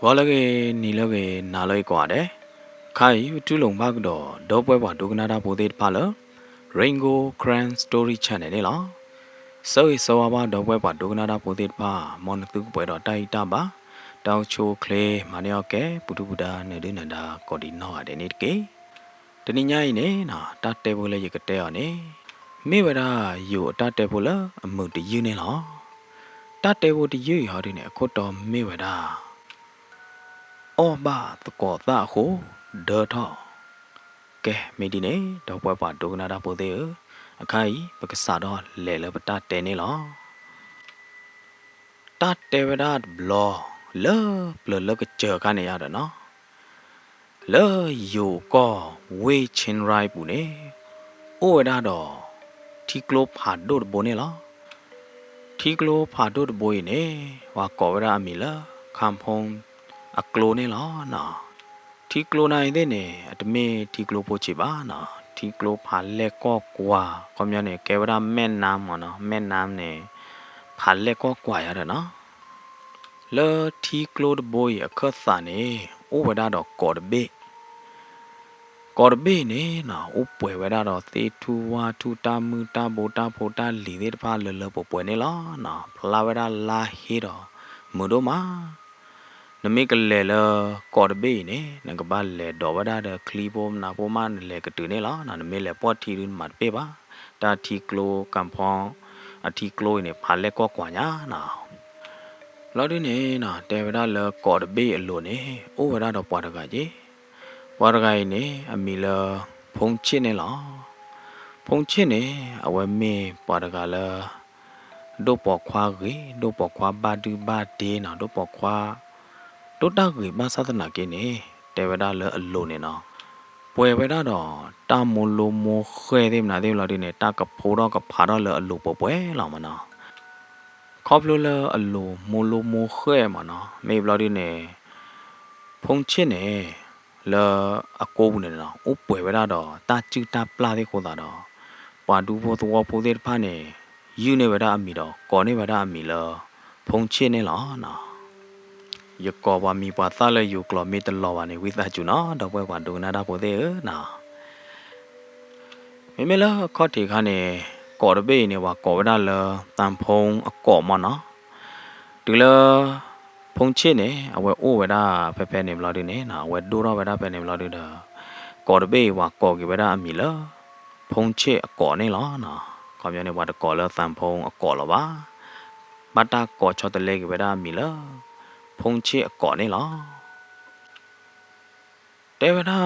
ဝါလကေနီလကေနာလွိကွာတဲ့ခိုင်တူလုံဘကတော့ဒေါ်ပွဲပွားဒုကနာတာပိုသေးတပါလ Ringo Grand Story Channel နဲ့လားစောစောဘာဒေါ်ပွဲပွားဒုကနာတာပိုသေးတပါမော်နသူပွဲတော့တိုက်တာပါတောင်ချိုကလေးမနယောက်ကဲပုထုပဒါနဲ့ဒိနန္ဒာကော်ဒီနော်တဲ့နေ့ကေတနင်္ညိုင်းနေနော်တတ်တယ်ဖို့လေရကတဲ့ရနေမိဝရာယူတတ်တယ်ဖို့လားအမှုတယူနေလားတတ်တယ်ဖို့တယူရဟောဒီနေအခုတော့မိဝရာအော်ဘာတကောတာဟုဒေါ်ထောကဲမိဒီနေတော့ပွဲပါဒုကနာတာပိုသေးအခိုင်ပကစားတော့လဲလပတာတဲနေလောတတ်တယ်ဝဒဘလောလောဘလကကြောက်ခနေရတယ်နော်လောယူကောဝေချင်းရိုက်ဘူးနေအိုဝဒတော့ထီကလိုဖာဒိုဘိုနေလောထီကလိုဖာဒိုဘိုနေဝါကောဝရအမီလာခမ်ဖုံအကလိုနေလောနော်ထီကလိုနိုင်တဲ့နေအတမေထီကလိုပိုချီပါနော်ထီကလိုဖာလက်ကောကွာကွန်မြနေကေဝရမဲနမ်မနော်မဲနမ်နေဖာလက်ကောကွာရတယ်နော်လောထီကလိုဒဘိုအခတ်စာနေဥဝဒတော့ကော်ဒဘေကော်ဘေနေနော်ဥပွဲဝဒတော့သေထူဝါထူတာမူတာဘိုတာဖိုတာလီတဲ့တဖာလလပွဲနေလောနော်ဖလာဝဒလာဟီတော့မူတို့မှာနမိကလေလကော်ဘေနေနကဘာလေဒေါ်ဝဒတဲ့ခလီဘုံနာပေါ်မလေကတူနေလောနော်နမိလေပေါ်တီရင်းမတ်ပေးပါတာတီကလိုကမ်ဖောင်းအတီကလိုနေဖာလက်ကောကွာညာနော်လော်ဒီနေနော်တေဝဒလကော်ဘေအလိုနေဥဝဒတော့ပွားတကကြီးဝါရဂိုင်းနေအမီလာဖုန်ချစ်နေလားဖုန်ချစ်နေအဝဲမေပါရကလာဒိုပေါ်ခွာကြီးဒိုပေါ်ခွာဘာဒူဘာဒေးနော်ဒိုပေါ်ခွာဒိုတာကြီးဘာသာတနာကင်းနေတေဝဒလအလိုနေနော်ပွဲဝဲတော့တာမိုလိုမိုခဲတဲ့မနာတဲ့လာဒီနေတာကဖိုးတော့ကဖာတော့လအလိုပွဲလောင်မနော်ခေါပလိုလအလိုမိုလိုမိုခဲမနော်မေဘလာဒီနေဖုန်ချစ်နေလာအကိုဘူးနေတော့ဥပွဲဝဲတော့တာချူတာပလာတဲ့ခေါ်တာတော့ပါဒူဘောတော့ပိုတဲ့ဖာနေယူနေဝဲအမီတော့ကောနေဝဲအမီလာဖုန်ချစ်နေလားနော်ယကောပါမီပါသလဲယူကလိုမီတလောပါနေဝိသချူနော်တော့ပွဲပါဒူနာတာပိုတဲ့နော်မေမေလာခေါတီခါနေကော်ရဘေးနေဝါကောဝဲလာတန်ဖုံအကောမနော်ဒီလာဖုန်ချစ်နေအဝဲအိုဝဲတာဖဲဖဲနေမလားဒီနေနာဝဲဒိုတော့ဝဲတာဖဲနေမလားဒီတာကော်တဘေးဝါကော်ကြီးဝဲတာအမီလားဖုန်ချစ်အကော်နေလားနော်ခေါမျိုးနေဝါတကော်လားသံဖုံအကော်လားပါဘတ်တာကော်ချောတလဲကြီးဝဲတာအမီလားဖုန်ချစ်အကော်နေလားတေဝနာ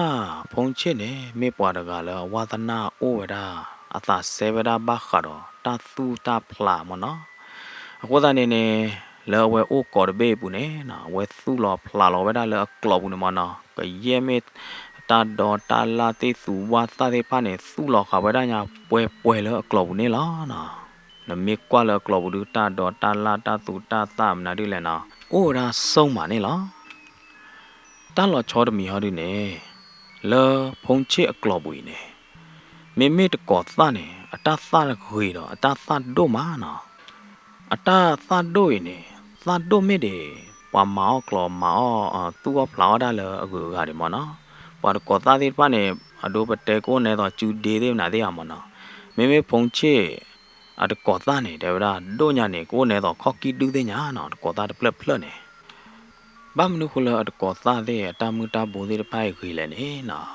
ဖုန်ချစ်နေမေပွားတကလားဝါသနာအိုဝဲတာအသာဆေဝဲတာဘခါတော့တာသူတာဖလာမနော်အခုသားနေနေလောဝဲအိုကော်ဘေးဘူးနေနော်ဝဲသူလောဖလာလောဝဲဒါလောကလောဘူးနေမနော်ကရဲမေတာဒေါ်တာလာတေသူဝါသတဲ့ဖာနေသူလောခဝဲဒါညာပွဲလောကလောဘူးနေလားနော်နမေကွာလောကလောဘူးတာဒေါ်တာလာတာသူတာသမနာဒီလဲနော်အိုရာဆုံးပါနေလားတာလောချောတမီဟာဒီနေလောဖုန်ချစ်အကလောဘူးနေမေမေတကောသနေအတာသလခွေတော့အတာသဒိုမာနော်အတာသဒိုနေသဒိုမေဒေပမောကလောမောသူကဖလာဒါလအကူကဒီမနော်ပါကောသားဒီပနေအဒိုပတဲကိုနေတော့ကျူဒေသေးနာသေးရမနော်မေမေဖုန်ချေအတကောသားနေတယ်ဗလားဒိုညာနေကိုနေတော့ခေါကီတူးသေးညာနော်ကောသားတပလက်ဖလနေဘာမနုခလအတကောသားသေးအတမူတာဘိုသေးတဖိုက်ခွေလဲနေနော်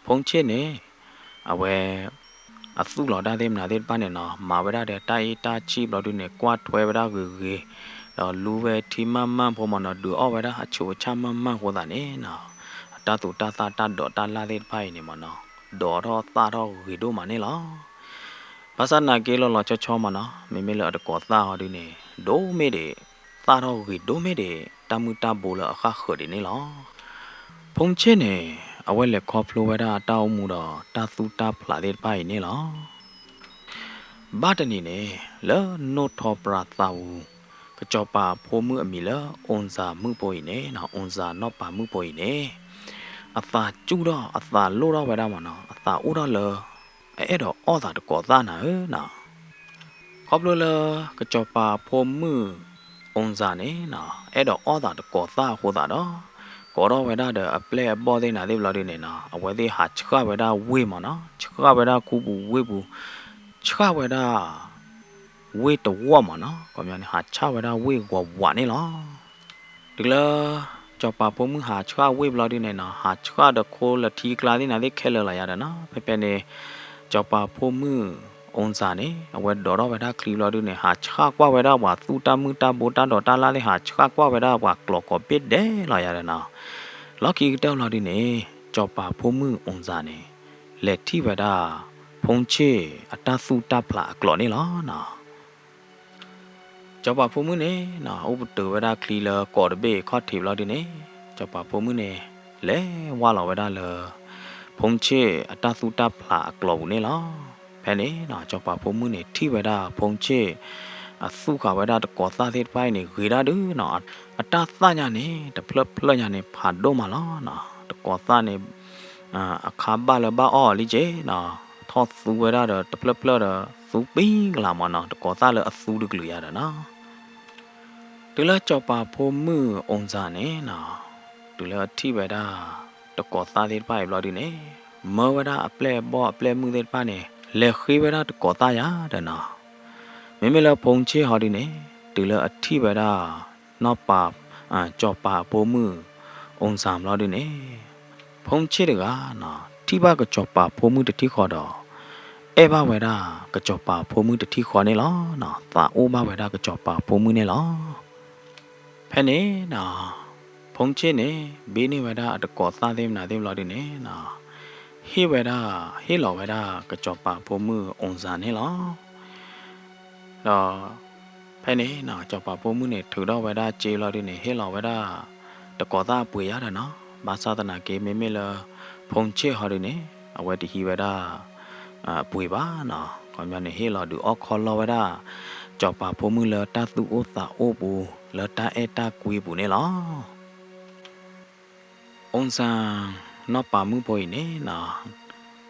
ဖုန်ချေနေအဝဲအသုလောဒါသေးမနာသေးပနေနော်မာဝရတဲ့တိုက်တာချီဘလို့ဒီနေကွာထွဲဝရကေတော့လူပဲထီမမန်ဖို့မနော်ဒူအော်ဝရအချိုချမမန်ဟောတာနေနော်တာတူတာတာတာဒေါ်တာလာသေးဖိုင်နေမနော်ဒေါ်တော့တာတော့ဝီဒိုမနေလားဘာသာနာကေလောလောချောချောမနော်မေမေလောအတကောတာဟောဒီနေဒိုမေတဲ့တာတော့ဝီဒိုမေတဲ့တမူတာဘူလအခါခော်ဒီနေလားဖုန်ချင်းနေအဝဲလက်ခေါဖလိုဝဲတာတောင်းမှုတော့တာသူတာဖလာတဲ့ပိုင်နေလားဘာတနေနေလောနိုထောပရာသာဝကကြောပါဖိုးမှုအမီလောအွန်စာမှုပိုင်နေနော်အွန်စာနော့ပါမှုပိုင်နေအသာကျူတော့အသာလို့တော့ဝဲတာမနော်အသာဥတော့လောအဲ့တော့အော်သာတကောသားနာနော်ခေါပလိုလောကကြောပါဖိုးမှု onza ne na edo oda de ko tha ho da do ko ro we da de a ple bo de na de lo de ne na a we de ha chka we da we ma na chka we da ku bu we bu chka we da we to wo ma na ko mya ne ha cha we da we wo wa ne lo de la cho pa po mu ha chka we lo de ne na ha chka de ko la thi kla de na de khe la ya da na pe pe ne cho pa po mu onza ne a we do ro we da kli lo de ne ha chka kwa we da wa tu ta mu ta bo ta do ta la le ha chka kwa we da wa klo ko pit de la ya da na lo ki taw lo de ne cho pa po mu onza ne le thi we da phong che ata su ta phla klo ne lo na cho pa po mu ne na u tu we da kli la ko de be kho thi lo de ne cho pa po mu ne le wa lo we da le phong che ata su ta phla klo ne lo phè ne na cho pa po mu ne thi we da phong che a su ka we da ko sa the pai ne gwi da du na ata sa nya ne de phla nya ne pha do ma lo na de ko sa ne a kha ba le ba o li je na tho su we da de phla de su pi la ma na de ko sa le a su de glu ya da na de la cho pa po mu onza ne na de la thi we da de ko sa the pai lo di ne mo we da a ple bo a ple mu de pa ne le khi we da de ko ta ya da na me me la phong che ha di ne de la a thi we da no pa cho pa po mu onza lo di ne phong che de ga na thi ba ka cho pa po mu de thi kho do e ba we da ka cho pa po mu de thi kho ne lo na ta o ba we da ka cho pa po mu ne lo phè ne na phong che ne be ne we da de ko sa de na de lo di ne na he we da he lo we da ka cho pa po mu onza ne lo đó phè ne na cho pa po mu ne thu do we da che lo di ne he lo we da de ko sa pui ya da no ba sa ta na ke me me la phong che ha di ne a we di hi we da pui ba na ko mya ne he lo du o kho lo we da cho pa po mu la ta tu o sa o bu la ta e ta kui bu ne lo onza no pa mu poi ne na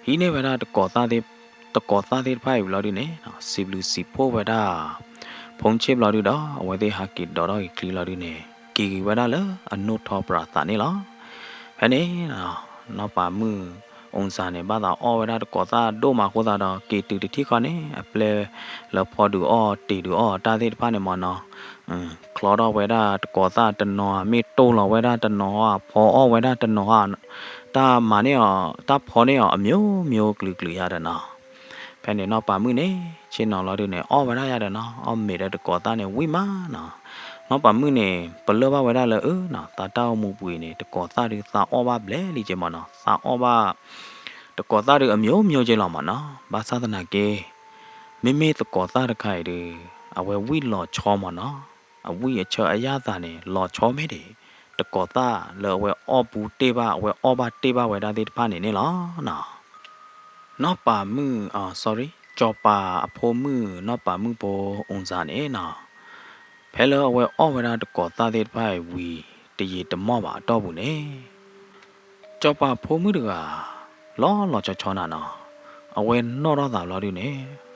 hi ne we da de ko sa de phai lo di ne si blu si po we da phong che lo di do a we de ha ki do do ki lo di ne ki we da la a no tho pra ta ne lo phè ne na no pa mu onza ne ba da o we da ko sa do ma ko da do ki tu ti kho ne a ple la pho du o ti du o ta de pha ne mo noคลอดเอาไว้ได้ก่อซาตนอมีโตเราไว้ได้ตนอพอเอาไว้ได้ตนอตามาเนี่ยตาพอเนี่ยအမျိုးမျိုးกลืๆရတယ်နော်ဖဲနေတော့ပါမှုနေချင်းတော်လို့နေအော်ဝရရတယ်နော်အော်မေတဲ့ကောတာနေဝိမာနော်နော်ပါမှုနေဘလောပါဝရလဲနော်တာတောင်းမှုပွေနေတကောတာတွေစာအော်ပါဘလဲလီချင်မနော်စာအော်ပါတကောတာတွေအမျိုးမျိုးချင်းလောက်မနော်ဘာသာသနာကေမိမိတကောတာတခိုင်တွေအဝဲဝိလောချောမနော်အဝိအချအရသာနေလောချောမဲတယ်တကောတာလောဝဲအော်ဘူးတေးပါဝဲအော်ပါတေးပါဝဲတာတေးဖာနေနေလောနော်နော်ပါမှုsorry ကြောပါအဖိုးမှုနော်ပါမှုပေါ်အုံစာနေနော်ဖဲလောဝဲအော်ဝဲတာတကောတာတေးဖိုင်ဝီတရီတမော့ပါတော့ဘူးနေကြောပါဖိုးမှုတကလောချောနာနော်အဝဲနော်တော့သာလောဒီနေ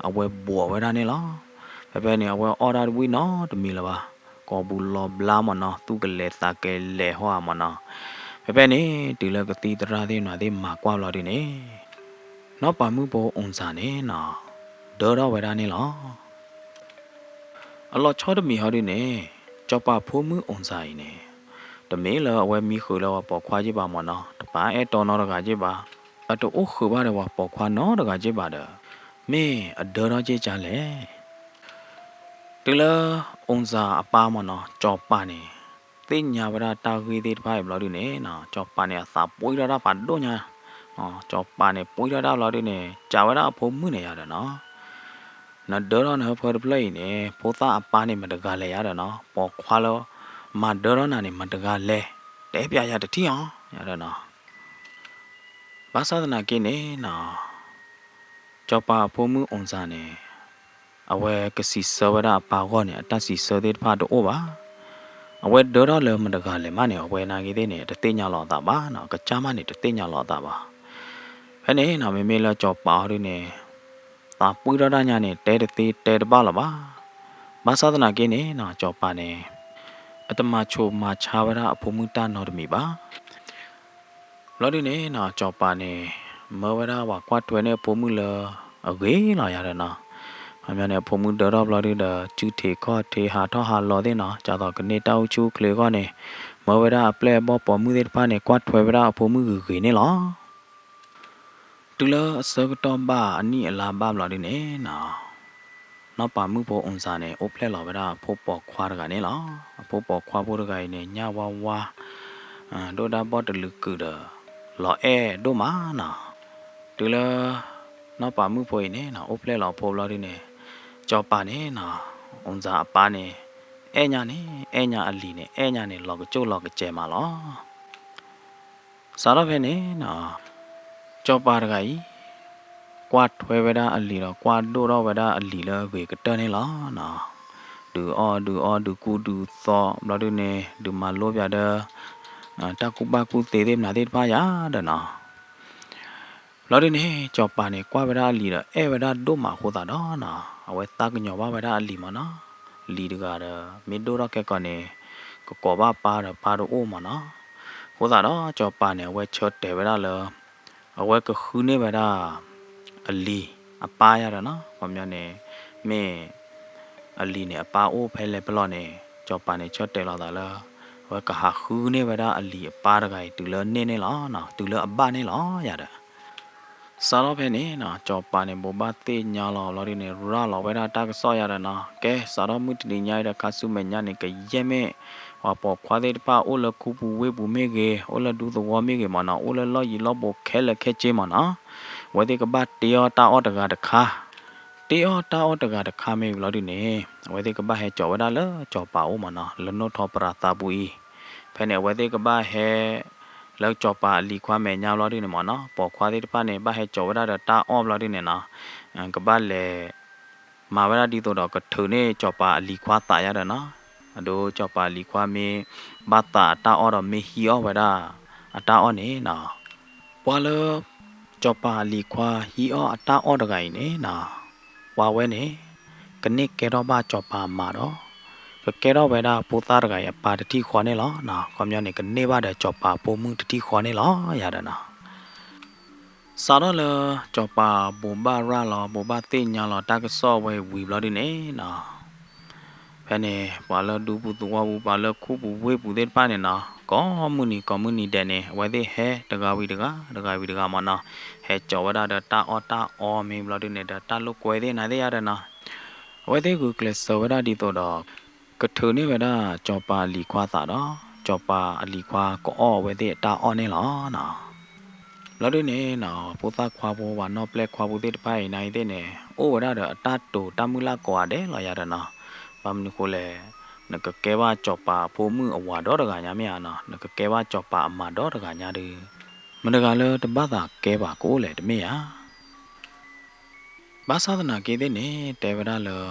အဝဲဘောဝဲတာနေလောဘယ်နေအဝဲအော်ဒါဝီနော်တမီလာပါကောဘူးလောဘလာမနော်သူကလေတာကဲလေဟောမနော်ဘယ်နေဒီလကတိတရာသေးနော်ဒီမှာကွာလောဒီနေနော်ပါမှုပေါ်အုံစာနေနော်ဒေါ်တော့ဝဲတာနေလောအလောချောတမီဟောဒီနေကြောပါဖိုးမှုအုံစာရင်နေတမေလောအဝဲမီခူလောပေါ်ခွာကြည့်ပါမနော်တပါအဲတော်နော်တကကြည့်ပါအတူအခူပါတော့ပေါ်ခွာနော်တကကြည့်ပါတော့မင်းအဒေါ်တော့ကြည့်ကြလေဒီလအုံစာအပါမနော်ကြောပါနေသိညာဝရတာဂီသေးတဖိုင်ဘလော်ဒီနေနော်ကြောပါနေအစာပွေးရတာပါတော့ညာကြောပါနေပွေးရတာဘလော်ဒီနေဂျာဝရအဖို့မှုနေရတယ်နော်နော်ဒေါ်တော့နော်ဖော်ပလေးနေဖိုးသားအပါနေမတကလဲရတယ်နော်ပေါ်ခွာလောမဒေါ်တော့နာနေမတကလဲတဲပြရတတိအောင်ရတယ်နော်ဘာသာသနာကိနေနော်ကြောပါဖို့မှုအုံစာနေအဝဲကစီဆဝရပါကောနေအတစီဆသေးဖာတော့ပါအဝဲဒေါ်တော့လဲမတကလဲမနေအဝဲနာကြီးသေးနေတသိညာလောက်တာပါနော်ကချာမနေတသိညာလောက်တာပါဖဲနေနော်မေမေလာကြောပါရင်းနေတာပွေရတာညာနေတဲတပါလားပါဘာသာသနာကိနေနော်ကြောပါနေ အတမချိုမာချာဝရအဖို့မှုတနော်တမီပါလော်ဒီနေနော်ကြောပါနေမဝရဝကွာတွယ်နေဖို့မှုလအဝေးလာရတဲ့နော်အမြဲနဲ့ဖို့မှုတော်တော့လော်ဒီဒကျူထေခော့ထေဟာထောဟာလော်တဲ့နော်ကြာတော့ကနေတောက်ချူကလေကောနေမဝရအပလက်ဘောပေါ်မှုတဲ့ဖာနေကွာထွယ်ဝရအဖို့မှုကြီးနေလောတူလအစကတော်ပါအနိအလာပါလော်ဒီနေနော်ပါမှုပေါ်အွန်စာနေအိုဖလက်လော်ဝရဖို့ပေါ်ခွာရကနေလောဖို့ပေါ်ခွာဖို့ရကနေညဝဝါဒိုဒါဘောတလူကူဒလောအဲဒိုမာနော်တူလနော်ပါမှုပေါ်နေနော်အိုဖလက်လော်ဖို့လော်ဒီနေကြောပါနေနော်အွန်စာအပါနေအဲညာနေအဲညာအလီနေအဲညာနေလောကကျုပ်လောကကျဲမှာလောစားတော့ပဲနေနော်ကြောပါရကကြီးကွာထွဲဝဒအလီတော့ကွာဒိုတော့ဝဒအလီလဝေကတနေလောနော်ဒူအောဒူကူဒူသောဘလဒူနေဒူမလောပြတဲ့တကူပါကူသေးသေးမနာသေးပါရတဲ့နော်လော်ဒီနေကြောပါနေကွာဝဒအလီတော့အဲဝဒဒိုမှာဟိုတာတော့နော်အဝဲတကညောဝဒအလီမနော်လီဒကာရမီဒိုရကဲကနေကောဘာပါရပါရအိုမနော်ဟိုတာတော့ကြောပါနေဝဲချော့တယ်ဝဒလောအဝဲကခုနေဝဒအလီအပါရတာနော်ဘာမျိုးနေမင်းအလီနေအပါအိုဖဲလေဘလော့နေကြောပါနေချော့တယ်လာတာလားဝဲကဟာခုနေဝဒအလီအပါရကဲတူလနေလားနော်တူလအပနေလားရတာစားတော့ဖဲနေနော်ကြောပါနေဘောဘာတေညာလော်ဒီနေရူရာလော်ဝဲတာတကဆော့ရတာနော်ကဲစားတော့မှုတနေညာရတဲ့ခါဆုမညာနေကရဲမဲဟောပေါ်ခွာတဲ့ပါအိုလကူပူဝေပူမေကေအိုလဒူသဝမေကေမနော်အိုလလော်ရီလော်ဘောခဲလက်ခဲချေမနော်ဝဲတဲ့ကပတ်တေယောတာအော့တကတခါတေယောတာအော့တကတခါမေလော်ဒီနေဝဲတဲ့ကပတ်ဟဲကြော်ဝဲတာလောကြောပါအိုမနော်လနောထောပရာတာပူဤဖဲနေဝဲတဲ့ကပတ်ဟဲလောက်ကြောပါလီခွာမဲညာလော်ဒီနေမနော်ပေါ်ခွာတဲ့တပတ်နေပတ်ဟဲကြော်ဝဲတာတာအော့လော်ဒီနေနော်ကပတ်လေမာဝရဒီတော့ကထုံနေကြောပါလီခွာတာရတဲ့နော်အဒိုကြောပါလီခွာမေဘတာတာအော်တော့မေဟီအော်ဝဲတာအတာအော်နေနော်ပွာလကြောပါလီခွာဟီအော်အတာအော်တကိုင်နေနော်ဝါဝဲနေကနစ်ကဲတော့ဘာကြောပါမာတော့ကဲတော့ဝဲတာပူသားတကိုင်အပါတတိခွာနေလောနော်ခေါမျိုးနေကနေပါတဲ့ကြောပါပုံမှုတတိခွာနေလောရတာနော်စားတော့လေကြောပါဘူဘာရလောဘူဘာသိညာလောတကဆော့ဝဲဝီဘလော်ဒီနေနော်ဖဲနေဘာလဒူပူတဝဝဘာလခုပူဝေပူတဲ့ပါနေနော်ကောမူနီတဲ့နေဝဲတဲ့ဟဲတကာဝီတကာမနော်ဟဲကြောဝဒတာအော်မေဘလော်ဒီနေတာလုကွယ်တဲ့နိုင်တဲ့ရတဲ့နော်ဝဲတဲ့ကူကလစဝဒဒီတော့ကထုန်နေဝဒကြောပါလီခွာတာတော့ကြောပါအလီခွာကောဝဲတဲ့တာအော်နေလောနော်လော်ဒီနေနော်ပိုသာခွာဘောဝါနော်ပလက်ခွာဘူးတဲ့ပိုင်နိုင်တဲ့နေအိုဝဒအတတူတမူလာကွာတဲ့လော်ရတဲ့နော်ဘာမနခုလဲနကကဲဝါကြောပါဖိုမှုအဝါတော့တကညာမြာနော်နကကဲဝါကြောပါအမတော့တကညာဒီမနကလေတပတ်သာကဲပါကိုလေတမေယာဘာသာဒနာကေတဲ့နေတေဝရလော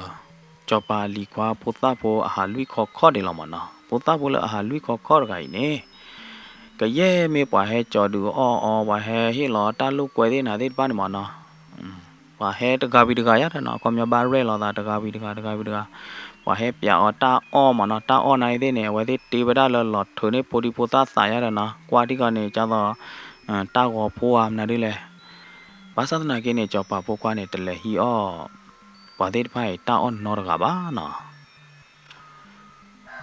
ကြောပါလီခွာပိုသဖိုအဟာလွိခေါ်တယ်လောမနော်ပိုသဖိုလအဟာလွိခေါ်တကိုင်နေကရဲမေပွားဟဲကြော်တူအော်ဝါဟဲဟီလောတာလုကွယ်တဲ့နာတဲ့ပါနေမနော်ဝါဟဲတကဘီတကရတဲ့နော်ကွန်မြဘာရဲလောတာတကဘီတကဝါဟဲပြအော်တာအော်မနော်တာအော်နိုင်တဲ့နေဝဲတဲ့တေဝဒလောထုန်နေပိုဒီပိုသားစာရတဲ့နော်ကွာတိကနေကြတော့တာကောဖိုးအားနာဒီလေဘာသာနာကိနေကြောပါပိုကွာနေတလေဟီအော်ဝါတဲ့ဖိုင်တာအော်နော်တကပါနော်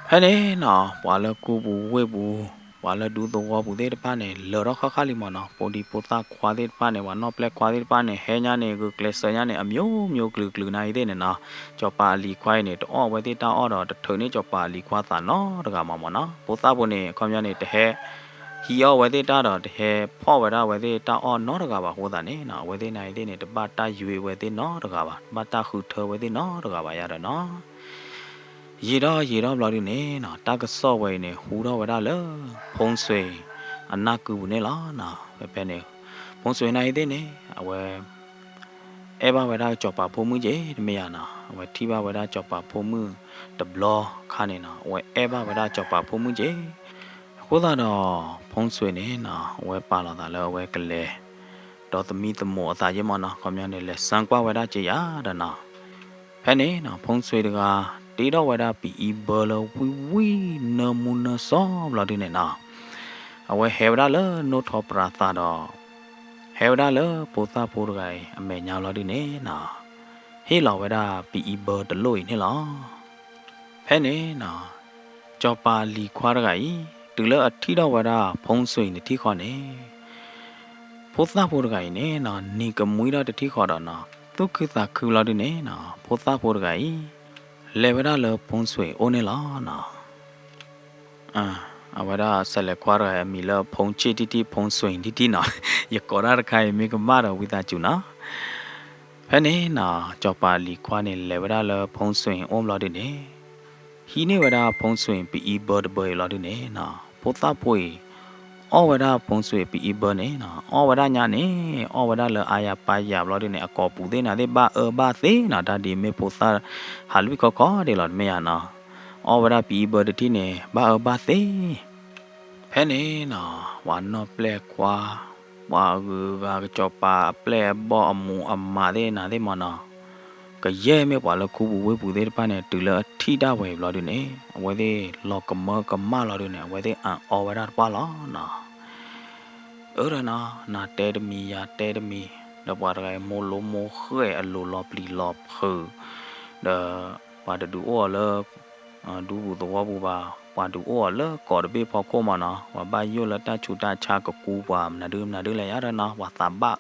ဟဲ့နေနော်ဝါလကူဘူးဝဲဘူးဝါလဒူသောဘူးတဲ့ပါနေလောရခလီမနော်ပိုဒီပိုသားခွာတဲ့ပါနေဝါနော်ပလက်ခွာတဲ့ပါနေဟဲညာနေကူကလစညာနေအမျိုးကလူနိုင်တဲ့နေနော်ကြောပါလီခွိုင်းနေတော့ဝဲတဲ့တာအော်တော့ထုံနေကြောပါလီခွာတာနော်တကမမနော်ပိုသားဖို့နေခေါမြနေတဟဲဟီယောဝဲတဲ့တာတော့တဟဲဖော့ဝဲတာဝဲတဲ့တာအော်နော်တကပါဟိုတာနေနော်ဝဲတဲ့နိုင်တဲ့နေတပတ်တာယူဝဲတဲ့နော်တကပါမတာခုထောဝဲတဲ့နော်တကပါရတော့နော်ရေတော့ဘလော်ဒီနေနော်တကဆော့ဝဲနေဟူတော့ဝဲတာလေဖုံးဆွေအနာကူနေလားနော်ပဲနေဖုံးဆွေနိုင်တဲ့နေအဝဲအဲဘာဝဲတာကြောပါဖုံးမှုကြီးတမရနော်အဝဲထီဘာဝဲတာကြောပါဖုံးမှုတဘလောခါနေနော်အဝဲအဲဘာဝဲတာကြောပါဖုံးမှုကြီးကိုသာတော့ဖုံးဆွေနေနော်အဝဲပါလာတာလေအဝဲကလေးတော့သမီးသမောအသာရမနော်ခေါမြနေလဲစံကွာဝဲတာကြည်ရတဲ့နော်ဖဲနေနော်ဖုံးဆွေတက တေတော့ဝဲတာပီအီဘလဝီဝီနမုနဆောဘလာဒီနေနာအဝဲဟဲဝဒါလနိုထောပရာသာတော့ဟဲဝဒါလပိုသာပိုရကိုင်အမေညာလာဒီနေနာဟေးလာဝဲတာပီအီဘတလို့နေလားဖဲနေနာကြောပါလီခွာရကိုင်တူလအထီတော့ဝဲတာဖုံးဆွေနေတိခေါနေပိုသာပိုရကိုင်နေနာနီကမွေးတော့တတိခေါ်တော့နာဒုက္ခသာခူလာဒီနေနာပိုသာပိုရကိုင်လေဝဲတာလဖုံးဆွေအိုနေလားနာအဝဒါဆက်လက်ခွာရမီလဖုံချီတီတီဖုံဆွင်တီတီနော်ရကောရခိုင်မေကမာရဝိတာကျူနော်ဖဲနေနော်ကြောပါလီခွာနေလေဝဒါလဖုံဆွင်အုံးလာဒီနေဟီနေဝဒါဖုံဆွင်ပီအီဘော်ဒဘော်လာဒီနေနော်ပိုတာပွေအော်ဝဒါဖုံဆွင်ပီအီဘော်နေနော်အော်ဝဒါညာနေအော်ဝဒါလအာယာပါယာလာဒီနေအကောပူသေးနာတဲ့ဘာသေးနော်ဒါဒီမေပိုတာဟာလူကောကောဒီလာမေယာနော်အော်ဝဒါပီဘော်ဒတီနေဘာသေးဖဲနေနော်ဝါနော်ပလက်ကွာဝါကူကကြောပါပလက်ဘောအမူအမာတဲ့နာတဲ့မနော်ကရဲမဲပွာလခုဘူးဝေးပူတဲ့ပန်းနဲ့တူလထီတာဝဲလာတယ်နေအဝဲတဲ့လောကမကမလာတယ်နေအဝဲတဲ့အန်အော်ဝဒါပါလာနော်အဲ့ရနာတဲတမီယာတဲတမီတော့ပါရမိုလိုမိုခဲအလိုလောပလီလောဖဒါပါတူအော်လဒူဘူးတော့ဘူးပါဝါဒူအော်လကော်ဒဘေဖောက်ခိုမနာဝဘာယိုလတချူတာချာကကူပါမနာဒူလေရရနာဝါသဘာ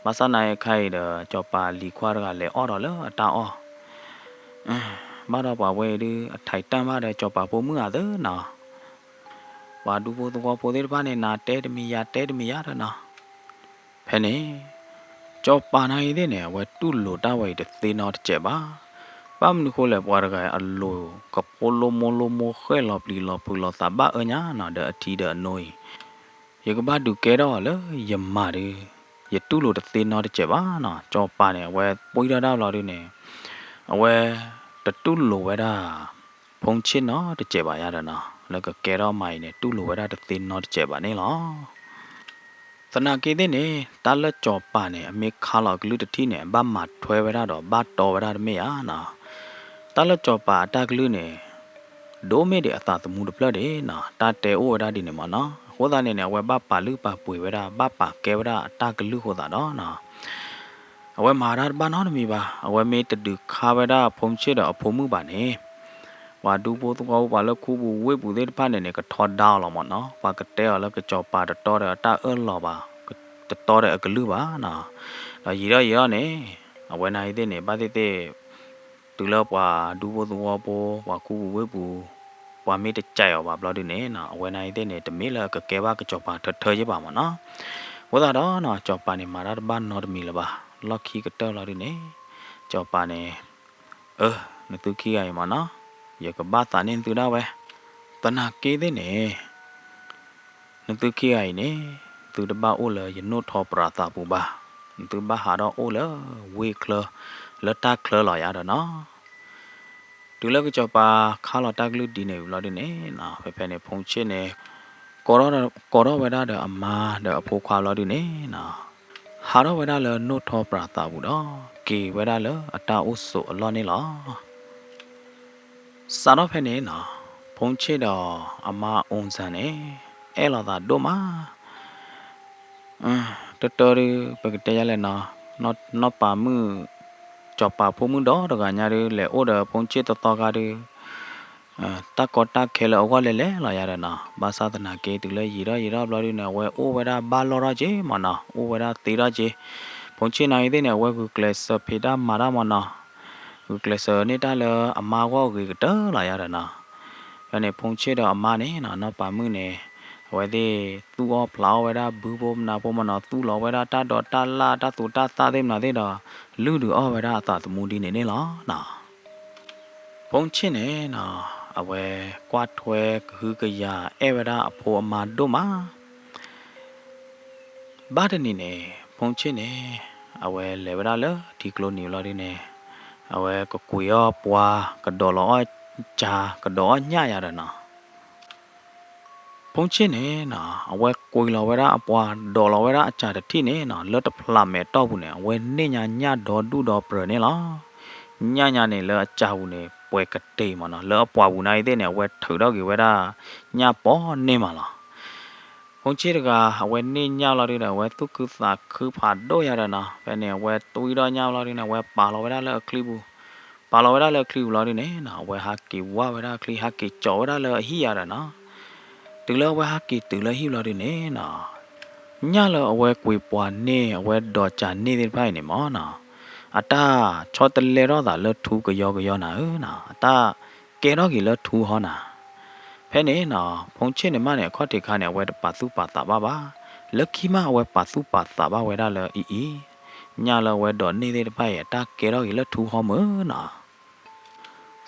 မဆနိုင်ခိုင်ကြောပါလီခွာရကလေအော်တော်လအတာအော်မတော့ပါဝဲဒီအထိုက်တမ်းပါတဲ့ကြောပါပုံမှုရတယ်နော်ဝါဒူဘောတော့ပိုသေးပါနဲ့နာတဲတမီယာရနော်ဖဲနေကြောပါနိုင်တဲ့နေဝဲတူလိုတဝဲတဲ့သေးနော်တဲ့ချက်ပါပမ်နခိုလေပွားရကအလိုကပိုလိုမိုလိုမိုခဲလပလီလပူလသဘာအညာနာတဲ့အတီဒအနွေရကဘာဒုကဲတော့လေယမရီယတူလိုတသေးနော်တချက်ပါနော်ကြောပါနေဝဲပွေးရတော့လာဒီနေအဝဲတတူလိုဝဲတာဖုံချစ်နော်တချက်ပါရတာနော်လကကဲတော့မိုင်နေတူလိုဝဲတာတသေးနော်တချက်ပါနေလားသနာကေတဲ့နေတာလက်ကြောပါနေအမေခါလောက်ဂလူတတိနေဘာမထွဲဝဲတာတော့ဘာတော်ဝဲတာမေယာနော်တလကြောပါတာကလူနေဒိုမေတဲ့အသာသမူတပလက်တယ်နော်တာတဲအိုဝဒါဒီနေမနော်ဟောသားနေဝဲဘပါလူပါပွေဝဒါဘပါကဲဝဒါတာကလူဟောသားနော်အဝဲမာရဘာနော်မီပါအဝဲမေတတူခါဝဒါဖုံချစ်တော့အဖုံမှုပါနေဝါဒူပိုတော့ဘာလခုဘူးဝေဘူးတဲ့ဖာနေကထော်ဒေါလောမနော်ပါကတဲလကကြောပါတော်တာအလောပါတော်တဲ့အကလူပါနော်ရီရနေအဝဲနိုင်တဲ့နေပါတဲ့တူလောက်ပွာဒူဘောတော့ဘောဝါကူဝေဘူးပွာမေတကြိုက်ရောပါဘလော့ဒီနေနော်အဝဲနိုင်တဲ့နေတမေလကကဲပါကကြောပါထရပါမနော်ဝဒါတော့နော်ကြောပါနေမာရဘာနော်တမီလပါလော်ခီကတော်လော်ဒီနေကြောပါနေနတူခီရမနော်ရကဘာတာနေတူတော့ဝဲတနာကေးတဲ့နေနတူခီရနေသူတဘာအိုလရနိုထောပရာတာပူပါသူဘာဟာတော့အိုလဝေကလလတာကလလာရတော့နော်တူလကကြောပါခါလာတကလူဒီနေလာဒီနေနော်ဖဲနေဖုန်ချစ်နေကောရောဝဲတာအမာအဖိုးခွာလာဒီနေနော်ဟာတော့ဝဲတာလနိုထောပရာတာဘူးတော့ကေဝဲတာလအတာအိုဆိုအလောနေလားစာတော့ဖဲနေနော်ဖုန်ချစ်တော့အမာအုံစံနေအဲ့လာတာတို့မှာတော်တော်ပကတဲ့ရလဲနော်ပါမှုကြောပါဖုံမှုတော့ကညာရလေအိုဒဖုန်ချစ်တော်ကရတကောတခဲလောကလေလာရတဲ့နော်ဘာသာတနာကေတူလေရီရဘလာရီနေဝဲအိုဝဲတာဘာလောရချေမနော်အိုဝဲတာတေရချေဖုန်ချနိုင်တဲ့နေဝဲကူကလစဖေတာမာရမနော်ကူကလစနေတာလအမာကောကေတလာရတဲ့နော်ယနေ့ဖုန်ချတော့အမာနေနော်ပါမှုနေဝဲတဲ့သူ့အောဖလာဝဲတာဘူးဘုံနာဘုံမနော်သူ့လောဝဲတာတတော်တလာတတူတသားသေးမနာသေးတော့လူတူအောဝဲတာအသာသမူဒီနေလားနော်ဖုန်ချနေနော်အဝဲကွာထွဲခူးကရအဲဝဲတာအဖိုးအမာတို့မှာဘာတနေနေဖုန်ချနေအဝဲလေဝဲတာလဒီကလိုနီလာဒီနေအဝဲကကွေရောပွားကဒေါ်လောချာကဒေါ်ညရတဲ့နော်ဖုန်ချနေနော်အဝဲကွေလောဝဲတာအပွားဒေါ်လောဝဲတာအချာတတိနေနော်လွတ်တဖလာမဲတော့ဘူးနေအဝဲနေညာညဒေါ်တူဒေါ်ပရနေလားညနေလဲအချာဘူးနေ ပွဲကတိမနော်လောပွားဘူးနိုင်တဲ့နဲ့ဝဲထူတော့ကြီးဝဲတာညပေါ်နေမလားဖုန်ချစ်ကဝဲနေညလာတဲ့ဝဲသူကသာခုဖာတော့ရတာနော်ဘယ်နဲ့ဝဲတူရညလာတဲ့နဲ့ဝဲပါလောဝဲတာလဲကလီဘူးပါလောဝဲတာလဲကလီဘူးလာတဲ့နဲ့နော်ဝဲဟာကီဝါဝဲတာကလီဟာကီကြောဝဲတာလဲဟီရတာနော်တူလဲဝဲဟာကီတူလဲဟီလာတဲ့နဲ့နော်ညလောအဝဲကွေပွားနေအဝဲတော့ချာနေတဲ့ဖိုင်နေမောနော်အတာချောတလေတော့သာလဲထူကယောနာနော်အတာကဲတော့ကြီးလဲထူဟောနာဖဲနေနော်ဖုန်ချစ်နေမနဲ့ခေါ်တိခါနဲ့ဝဲပါသူပါတာပါလက်ခီမဝဲပါသူပါတာပါဝဲတာလဲအီညလောဝဲတော့နေတဲ့ဖိုင်အတာကဲတော့ကြီးလဲထူဟောမနော်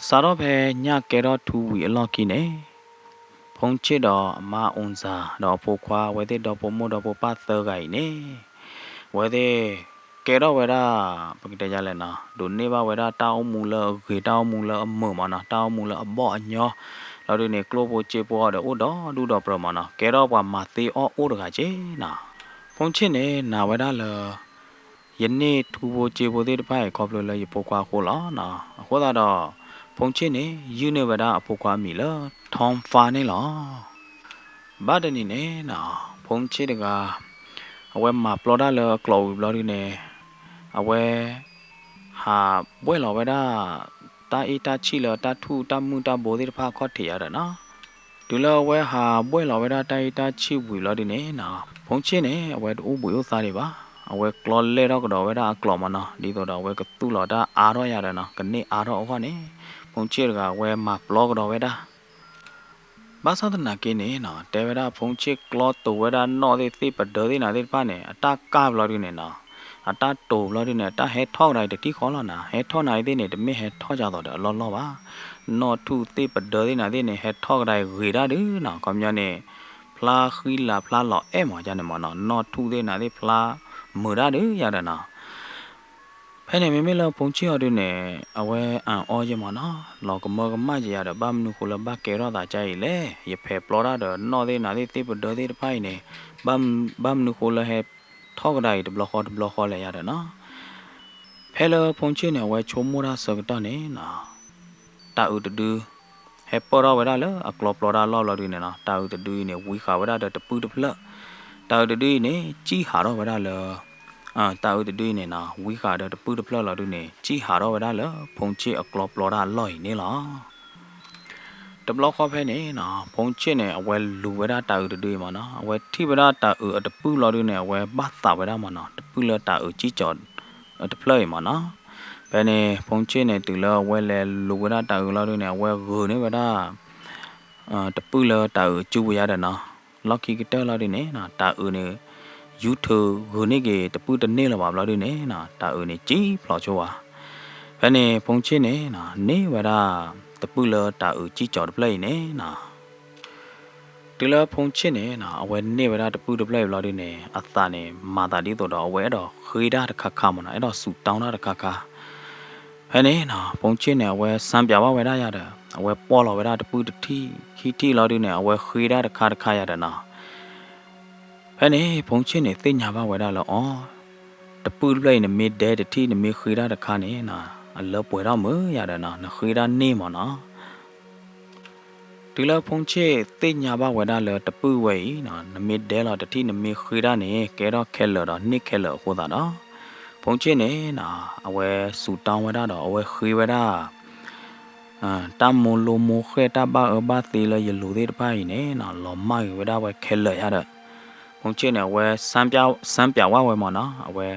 စားတော့ဖဲညကဲတော့ထူဝီအလော့ကီနေဖုန်ချစ်တော့အမအုံစာတော့ဖိုခွာဝဲတဲ့တော့ပုံမတော့ပပတ်သောကိုင်နေဝဲတဲ့ကဲတော့ဝဲတာပကတဲ့ကြလဲနော်ဒုနေပါဝဲတာတောင်းမူလခေတောင်းမူလအမမနော်တောင်းမူလအဘော့အညောတော့ဒီနေကလိုပိုချေပေါ်တော့ဥတော့ဒူတော့ပရမနော်ကဲတော့ပွားမသေးအောဥတကချေနော်ဖုန်ချစ်နေနာဝဲတာလယနေ့ထူပိုချေပေါ်တဲ့တဖိုင်ခေါပလို့လဲရပိုခွာခိုးလားနော်ဟောတာတော့ဖုန်ချစ်နေယူနေဝဲတာအဖို့ခွာမိလားထောင်ဖာနေလားဘာဒနီနေနော်ဖုန်ချစ်တကအဝဲမှာပလော်ဒါလကလော်ဘလော်ဒီနေအဝဲဟာဘွဲလော်ဝဲတာတာအီတာချီလတာထူတာမူတာဘိုဒီဖာခေါ်ထေရတာနော်ဒူလော်ဝဲဟာဘွဲလော်ဝဲတာတာအီတာချီဝီလော်ဒီနေနော်ဖုန်ချစ်နေအဝဲတူဘူယောသားတွေပါအဝဲကလော်လေတော့ကတော့ဝဲတာကလော်မနော်ဒီတော့ဝဲကတူလော်တာအားတော့ရတယ်နော်ကနေအားတော့ဟောနေဖုန်ချစ်ကဝဲမှာဘလော့ကတော့ဝဲတာဘာသာတနာကင်းနေနော်တေဝရဖုန်ချစ်ကလော့တူဝဲတာနော်ဒီသိပဒေဒီနာဒီဖာနေအတာကာဘလော်ဒီနေနော်အတာတိုဘလော်ဒီနေတာဟဲထောက်လိုက်တတိခေါ်လာနာဟဲထောက်နိုင်တဲ့နေတမေဟဲထောက်ကြတော့တယ်လော်လော်ပါနော်ထူသိပဒေဒီနာဒီနေဟဲထောက်လိုက်ရေတာဒီနော်ကောမြနေဖလာခီလာဖလာလော်အဲမှာကြနေမနော်ထူတဲ့နာဒီဖလာမူရာဒီရတာနော်ဖဲနေမမေလောပုံချီရတဲ့နေအဝဲအန်အောကြမနော်လောကမကမကြရတဲ့ဘာမနုခုလဘကေရောတာကြိုင်လေရဖဲပလော်ရတဲ့နော်တဲ့နာတဲ့တိပဒေတဲ့ဖိုင်နေဘမ်နုခုလဟဲထောက်တိုင်းဘလခေါ်လဲရတယ်နော်ဖဲလောပုံချီနေဝဲချုံမရာစကတော့နေနော်တာဥတူဟဲပေါ်ရဝဲလာအကလောပလော်ရာလော်ဒီနေနော်တာဥတူနေဝီခါဝဲတဲ့တပူတဖလတာဥတူနေကြီးဟာတော့ဝဲလာတာဥတူနေနော်ဝီခါတဲ့တပူတဖလလော်ဒီနေကြီးဟာတော့ဝဲလာဖုန်ချီအကလောပလော်ရာလော်နေလားတဘလောက်ခေါ်ဖဲနေနော်ဖုန်ချစ်နေအဝဲလူဝဲတာဥတူမနော်အဝဲထိဝဲတာဥတပူလော်ဒီနေအဝဲဘတ်တာဝဲတာမနော်တပူလော်တာဥကြီးကြော်တဖလဲမနော်ဘယ်နေဖုန်ချစ်နေတူလောဝဲလဲလူဝဲတာဥလော်ဒီနေအဝဲဂိုနေဝဲတာတပူလော်တာဥကျူဝဲရတယ်နော်လော်ကီကတဲလော်ဒီနေနော်တာဥနေယူထဂိုနေကေတပူတနေလောပါလော်ဒီနေနော်တာဥနေကြီးဖလော်ချိုးပါဘယ်နေဖုန်ချစ်နေနော်နေဝဲတာတပူလောတာဥကြီးကြော်တပလိုက်နေနော်ဒီလောဖုန်ချစ်နေနော်အဝဲနေဝဲတာတပူတပလိုက်လော်ဒီနေအသာနေမာတာဒီတော့အဝဲတော့ခေတာတခါခါမနော်အဲ့တော့ဆူတောင်းတာတခါခါဟဲ့နေနော်ဖုန်ချစ်နေအဝဲစမ်းပြပါဝဲတာရတယ်အဝဲပေါ်လော်ဝဲတာတပူတတိခီတီလော်ဒီနေအဝဲခေတာတခါတခါရတယ်နော်ဟဲ့နေဖုန်ချစ်နေသိညာပါဝဲတာလောအော်တပူတပလိုက်နေမေဒဲတတိနေမေခေတာတခါနေနော်အလောပွဲတော့မရတယ်နော်နခေတာနေမနော်ဒီလောဖုန်ချေသိညာဘဝဒလတပူဝဲနော်နမေဒဲလောတတိနမေခေတာနေကဲတော့ခဲလောတော့နိခဲလောဟောတာနော်ဖုန်ချေနေနော်အဝဲစူတောင်းဝဒတော့အဝဲခေဝဒတမ်မလိုမိုခေတာဘာဘာတီလရလူသေးတပိုင်းနေနော်လောမိုက်ဝဒဝဲခဲလောရတဲ့ဖုန်ချေနေဝဲစမ်းပြဝဝဲမနော်အဝဲ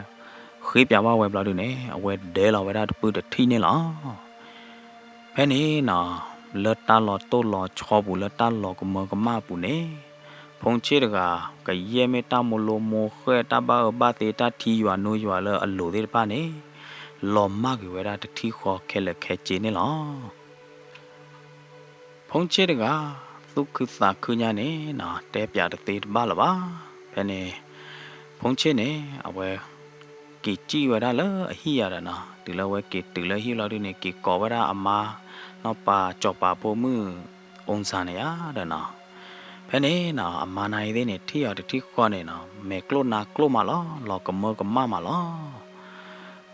ခေပြဝဝဲဘလာဒူနေအဝဲဒဲလောဝဲတာတပူတတိနေလားဖဲနေနော်လတာလောတိုလောချောဘူးလတာလောကမကမပူနေဖုန်ချေတကရဲမေတာမလိုမိုခဲတာဘာဘာတေတာတီရွာနိုးရွာလအလိုသေးတပါနေလောမကဝဲတာတတိခေါ်ခဲလက်ခဲချေနေလားဖုန်ချေတကသုခသာခညာနေနော်တဲပြတသေးတပါလပါဖဲနေဖုန်ချေနေအဝဲကီကြည့်ဝရလားအဟိရတာနော်ဒီလောဝဲကီတူလဟိလောဒီနေကီကောဝရအမာနော်ပါကြောပါပိုမှုအုံစာနေရတဲ့နော်ဖဲနေနော်အမာနိုင်သေးနေထိရတတိခေါ်နေနော်မေကလိုနာကလိုမလားလောကမကမမလား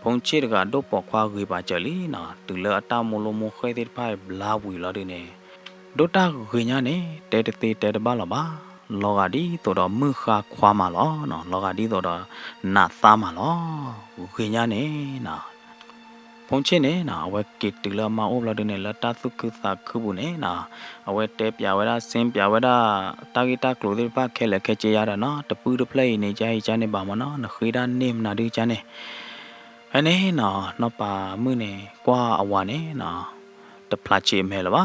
ဖ ဖုန်ချစ်ကဒုပခွာဂေပါချလီနာတူလအတမလိုမခဲတဲ့ဖိုင်ဘလာဝီလာတဲ့နေဒိုတာဂေညာနေတဲတေတဲတပါလာပါလောကဒီတော့မခါခွာမလောနော်လောကဒီတော့နာသားမလောဂေညာနေနာဖုန်ချစ်နေနာဝဲကစ်တူလမအိုဘလာတဲ့နေလတသုကသခုဘူးနေနာအဝဲတဲပြဝဲတာစင်းပြဝဲတာတာဂီတာကလိုတဲ့ပါခဲလက်ခဲချရတာနော်တပူတပလေးနေကြိုင်ချနေပါမနော်နခေတာနေမနာဒီချနေအနေနော်ပါမှုနေကွာအဝါနေနော်တဖလာချေမဲလပါ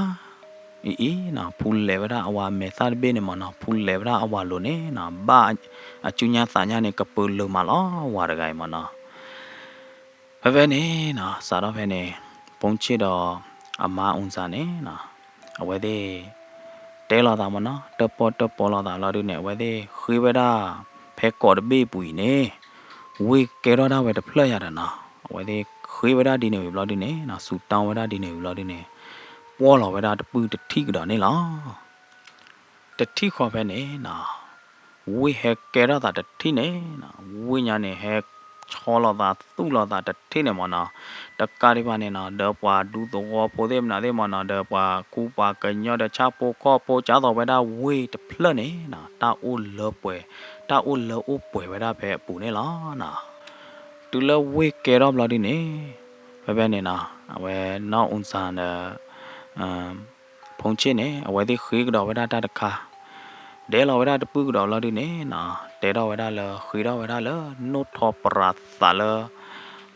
อีနော်ဖူလေဝရအဝါမဲသတ်ဘေးနေမနော်ဖူလေဝရအဝါလိုနေနော်ဘာအချူညာစာညာနေကပူလုံမလောဝါရဂိုင်မနော်ဘယ်နေနော်စာတော့ဖဲနေပုံချစ်တော့အမအုံစာနေနော်အဝဲသေးတဲလာတာမနော်တပေါ်လာတာလာတို့နေဝဲသေးခွေးဝရဖဲကော်တဘေးပူနေဝေကဲတော့တာဝဲတဖလက်ရတာနော်ဝဲသေးခွေးဝရဒီနေဘလော်ဒီနေနော်စူတောင်းဝရဒီနေဘလော်ဒီနေပေါ်လာဝရတပူတတိကတော့နေလားတတိခေါ်ပဲနေနော်ဝေဟဲကဲတော့တာတတိနေနော်ဝိညာနေဟဲချောလာတာသူ့လာတာတတိနေမနော်တကားဒီပါနေနော်ဒေပွားဒူတော့ပိုသေးမနာသေးမနော်ဒေပွားကူပါကညောတချပိုကောပိုချတော့ဝဲတာဝေတဖလက်နေနော်တာအိုလောပွဲတာအိုလောအိုပွဲဝဲတာပဲပူနေလားနော်တူလဝေကဲတော့ဘလာဒီနေပဲနေနော်အဝဲနောက်အွန်ဆန်ဖုန်ချစ်နေအဝဲသေးခေကတော့ဝဲတာတခါဒဲလောဝဲတာတပူကတော့လာဒီနေနော်တဲတော့ဝဲတာလခေတော့ဝဲတာလနို့ထောပရာသာလ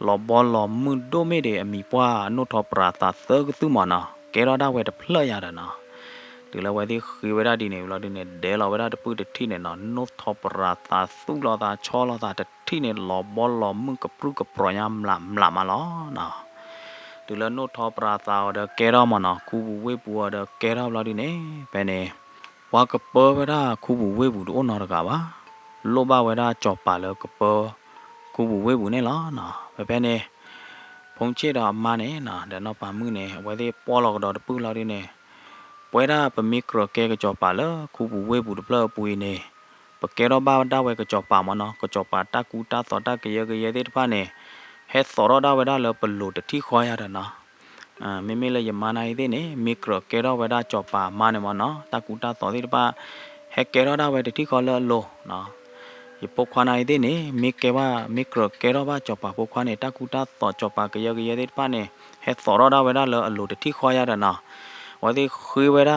လောဘောလောမှုဒိုမေဒေအမီပွားနို့ထောပရာသာသကတူမနော်ကဲတော့တာဝဲတဖလက်ရတာနော်ဒီလဝဲသေးခေဝဲတာဒီနေလာဒီနေဒဲလောဝဲတာတပူတတိနေနော်နို့ထောပရာသာသုလောတာချောလောတာတတိနေလောဘောလောမှုကပရုကပရယမ်လာမလောနော်တူလနို့ထောပရာသာဒကဲတော့မနော်ကူဘူးဝေးပူဒကဲတော့လာဒီနေပဲနေဝါကပောဝဒခုဘူးဝေဘူးတော့နော်တကပါလောဘဝဒကြောပါလကပောခုဘူးဝေဘူးနေလားနော်ပဲနေဖုန်ချေတော့မနေနော်ဒါတော့ပါမှုနေဝဲသေးပေါ်လောက်တော့ပူလောက်ဒီနေပွဲတာပမီကရကဲကကြောပါလခုဘူးဝေဘူးတပလပူနေပကဲတော့ဘာတာဝဲကကြောပါမနော်ကကြောပါတကူတာသောတာကရကရသေးတပါနေဟဲသောရတာဝဒလပလို့တတိခွာရတာနော်မေမေလည်းယမနာရတဲ့နေမီကရကဲတော့ဝဒကြောပါမနေမနော်တကူတာသောသေးတပါဟဲကဲတော့တာဝဲတတိခေါ်လို့နော်ယပုခွာနာရတဲ့နေမီကဲပါမီကရကဲတော့ပါကြောပါပုခွာနေတကူတာသောကြောပါကရကရတဲ့တပါနေဟဲသောရတာဝဒလအလို့တတိခေါ်ရတာနော်ဝဒီခွေဝဒ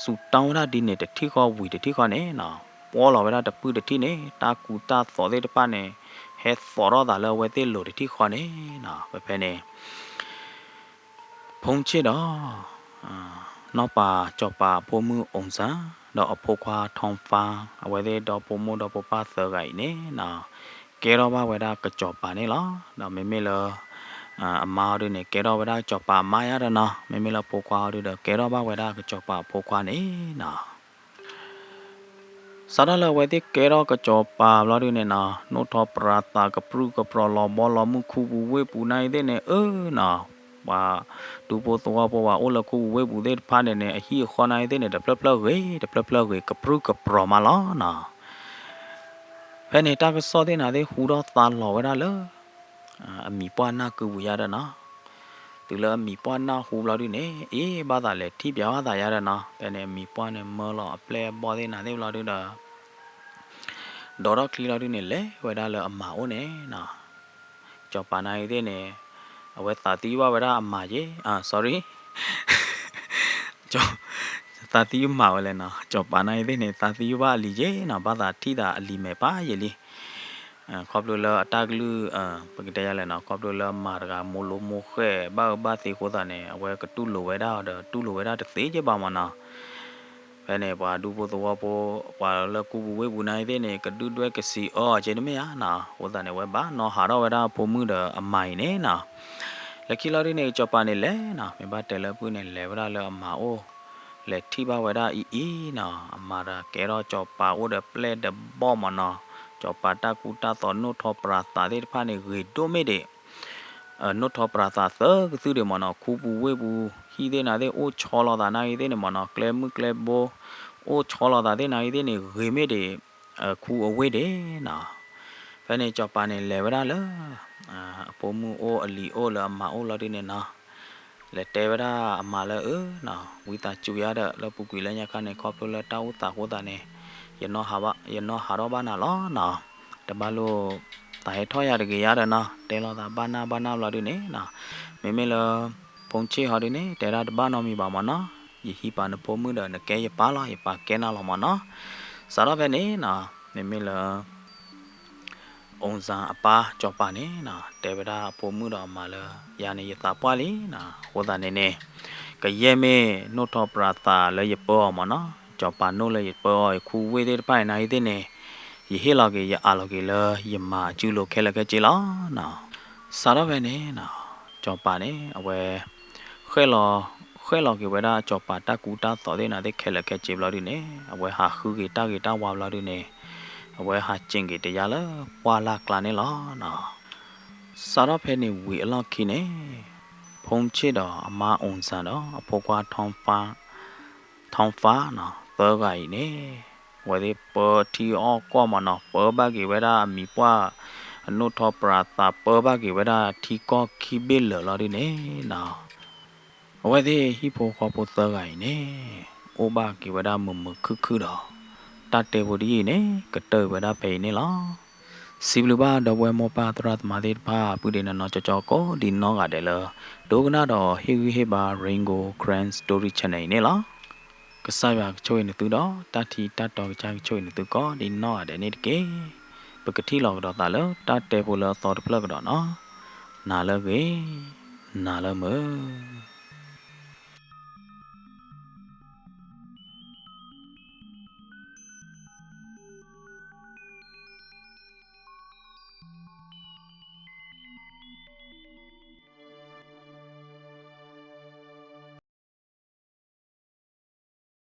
စူတောင်းရဒီနေတတိခေါ်ဝီတတိခေါ်နေနော်ပေါ်လာဝဒတပူတတိနေတကူတာသောသေးတပါနေဟဲသောရတာလဝဲတဲ့လို့တတိခေါ်နေနော်ပဲနေဖုန်ချစ်တော့နောက်ပါကြောပါပိုးမှုအုံစံတော့အဖို့ခွာထောင်ဖာအဝဲသေးတော့ပိုးမှုတော့ပပသဂိုင်နေနော်ကဲတော့ဘာဝဲတာကကြောပါနေလားတော့မေမေလအမားတို့နေကဲတော့ဝဲတာကြောပါမာရတော့နော်မေမေလပိုးခွာတို့တော့ကဲတော့ဘာဝဲတာကကြောပါပိုးခွာနေနော်စာရလဝဲသေးကဲတော့ကကြောပါဘလာတို့နေနော်နို့ထောပရာတာကပရုကပရလောဘောလောမှုခုဘူးဝေပူနိုင်တဲ့နေနော်ว่าดูโปตัวเพราะว่าโอละกูเวบุเดพานเนี่ยไอ้ฮีขอနိုင်တဲ့เนี่ยတပလเวကပရုကပရမလာနာဖဲနေတာကစောတဲ့နာတဲ့ဟူတော့သာလောဝဲတာလအမီပွားနာကူရတာနာသူလမီပွားနာဟူလာဒီနေအေးဘာသာလဲထိပြားသာရတာနာဖဲနေမီပွားနေမလောအပလဲပေါ်တဲ့နာတဲ့လာဒီတာဒေါ်ရကလီလာဒီနေလေဝဲတာလအမာအိုနေနာကြောပါနိုင်တဲ့နေအဝဲသာတီးဝဝရအမကြီးsorry ကျော်သာတီးမှာလဲနော်ကျော်ပါနိုင်တဲ့နေသာတီးဝအလီကြီးနော်ဘာသာထိတာအလီမဲ့ပါရေလီခေါပလိုလအတကလူပကတဲ့ရလဲနော်ခေါပလိုလမာရကမိုလိုမိုခဲဘာစီခိုးတာနေအဝဲကတူလိုဝဲတာတူလိုဝဲတာတသေးကြပါမနော်ဘယ်နေပါဒူပိုတော့ပါလကူဝဲဘူးနိုင်တဲ့နေကဒူတွဲကစီကျင်းမရနော်ဟိုတာနေဝဲပါနော်ဟာတော့ဝဲတာပုံမှုတော့အမိုင်နေနော်လက်ခီလာရီနေကြောပါနေလဲနော်မြပါတယ်လပူနေလဲဝရလအမာအိုလက်ထီပါဝရအီနော်အမာရာကဲတော့ကြောပါအိုဒပလက်ဒဘောမနော်ကြောပါတာကူတာတော်နို့ထောပရာတာတဲ့ဖာနေရီတိုမေတဲ့နို့ထောပရာတာသကသူတွေမနော်ခူပူဝဲဘူးဟီတဲ့နာတဲ့အိုချောလာတာနိုင်တဲ့နေမနော်ကလဲမှုကလဲဘောအိုချောလာတာတဲ့နိုင်တဲ့နေရီမေတဲ့ခူအဝဲတဲ့နော် ဖဲနေကြောပါနေလေဝရလအပေါ်မှုအိုအလီအိုလာမအိုလာဒီနေနော်လေတေဝရအမလာနော်ဝီတာကျူရတဲ့လပုကွေလည်းညခနဲ့ခေါပလိုလာတောက်တာဟောတာနေယနောဟာဘယနောဟာရောဘာနာလောနော်တဘလို့တိုင်ထောရတကရတဲ့နော်တဲလောတာဘာနာလာဒီနေနော်မေမေလပုံချေဟာဒီနေတဲရတဘာနော်မိပါမနော်ယဟိပါနပေါ်မှုတဲ့နကဲရပါလာရပါကဲနာလောမနော်စားတော့ပဲနေနော်မေမေလองซาอปาจอปาเนนะเตวดาโพมุดอมาลยานิยตาปวาลีนะโหตาเนเนกะเยเมโนทอปราตาเลยปอมเนาะจอปาโนเลยปอคูเวเดปายนายิเตเนยเฮลอเกยอาลอเกลยมาจูโลเคลกะจิลอนะสารเวเนนะจอปาเนอเวခွဲလော်ကေဝဒကြောပါတကူတာတော်တဲ့နာတဲ့ခဲလက်ခဲကျေဘလာဒီနေအဝဲဟာခုကေတာဝါဘလာဒီနေအဝဲဟာကျင်ကေတရားလာပွာလာကလာနေလားနော်စာရဖဲနေဝီအလောက်ခိနေဖုံချစ်တော်အမအောင်စံတော်အဖောကွာထောင်းဖာနော်သောဂိုင်နေဝဲဒီပေါ်တီအောကောမနော်ပေါ်ဘကေဝဒမီပွားအနုထောပရာတာပေါ်ဘကေဝဒထီကောခိဘိလလာဒီနေနော်ဝဲဒီဟိဖိုခေါ်ပိုသောဂိုင်နေအိုဘကေဝဒမမခုတော်တတ်တေဝဒီနေကတေဝဒပေနေလားစီဘလူဘာဒဝဲမောပါတရတ်မာဒေပါပုဒေနနောကြောကိုဒီနောကတယ်လဒိုကနာတော့ဟီဟေဘာရင်ဂိုဂရန်စတိုရီချန်နေလားကစားရချိုးနေသူတော့တတ်တော်ချာချိုးနေသူကောဒီနောကတယ်နေတကေပကတိလောက်တော့တာလတတ်တေဖို့လသောတဖလကတော့နော်နာလကေနာလမ